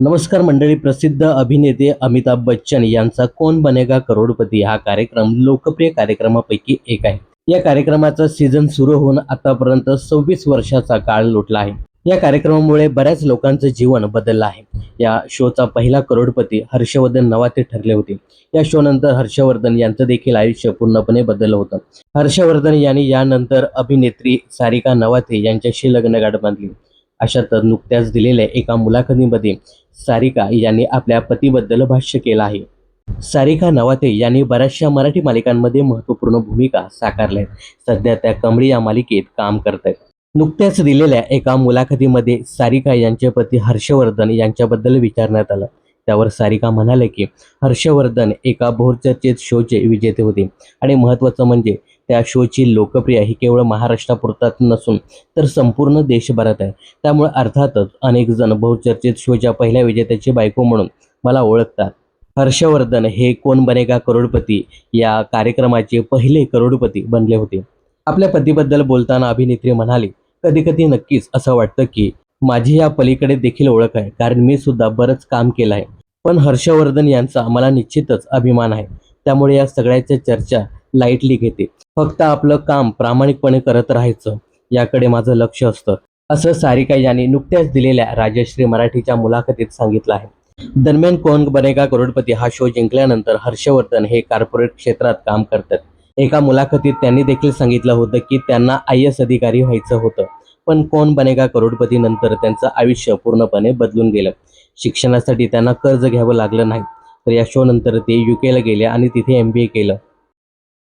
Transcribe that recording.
नमस्कार मंडळी. प्रसिद्ध अभिनेते अमिताभ बच्चन यांचा कौन बनेगा करोडपती हा कार्यक्रम लोकप्रिय कार्यक्रमापैकी एक आहे. या कार्यक्रमाचा सीझन सुरू होऊन आतापर्यंत 26 वर्षाचा काळ लोटला आहे. या कार्यक्रमामुळे बऱ्याच लोकांचं जीवन बदललं आहे. या शोचा पहिला करोडपती हर्षवर्धन नवाते ठरले होते. या शो नंतर हर्षवर्धन यांचं देखील आयुष्य पूर्णपणे बदललं होतं. हर्षवर्धन यांनी यानंतर अभिनेत्री सारिका नवाते यांच्याशी लग्नगाठ बांधली. अशातच नुकत्याच दिलेल्या एका मुलाखतीमध्ये सारिका यांनी आपल्या पतीबद्दल भाष्य केलं आहे. सारिका नवाते यांनी बऱ्याचशा मराठी मालिकांमध्ये महत्त्वपूर्ण भूमिका साकारल्या आहेत. सध्या त्या कमळी या मालिकेत काम करत आहेत. नुकत्याच दिलेल्या एका मुलाखतीमध्ये सारिका यांचे पती हर्षवर्धन यांच्याबद्दल विचारण्यात आलं. त्यावर सारिका म्हणाले की हर्षवर्धन एका बहुचर्चित शोचे विजेते होते आणि महत्त्वाचं म्हणजे त्या शोची लोकप्रिय ही केवळ महाराष्ट्रापुरतात नसून तर संपूर्ण देशभरात आहे. त्यामुळे अर्थातच अनेक जण बहुचर्चित शोच्या पहिल्या विजेत्याची बायको म्हणून मला ओळखतात. हर्षवर्धन हे कोण बनेगा करोडपती या कार्यक्रमाचे पहिले करोडपती बनले होते. आपल्या पतीबद्दल बोलताना अभिनेत्री म्हणाली, कधी कधी नक्कीच असं वाटतं की माझी या पलीकडे देखील ओळख आहे, कारण मी सुद्धा बरंच काम केलं आहे. पण हर्षवर्धन यांचा मला निश्चितच अभिमान आहे. त्यामुळे या सगळ्याच्या चर्चा लाईटली घेते. फक्त आपलं काम प्रामाणिकपणे करत राहायचं याकडे माझं लक्ष असतं, असं सारिका यांनी नुकत्याच दिलेल्या राजश्री मराठीच्या मुलाखतीत सांगितलं आहे. दरम्यान कौन बनेगा करोडपती हा शो जिंकल्यानंतर हर्षवर्धन हे कॉर्पोरेट क्षेत्रात काम करतात. एका मुलाखतीत त्यांनी देखील सांगितलं होतं की त्यांना IAS अधिकारी व्हायचं होतं, पण कौन बनेगा करोडपती नंतर त्यांचं आयुष्य पूर्णपणे बदलून गेलं. शिक्षणासाठी त्यांना कर्ज घ्यावं लागलं नाही. तर या शो नंतर ते UK ला गेले आणि तिथे MBA केलं.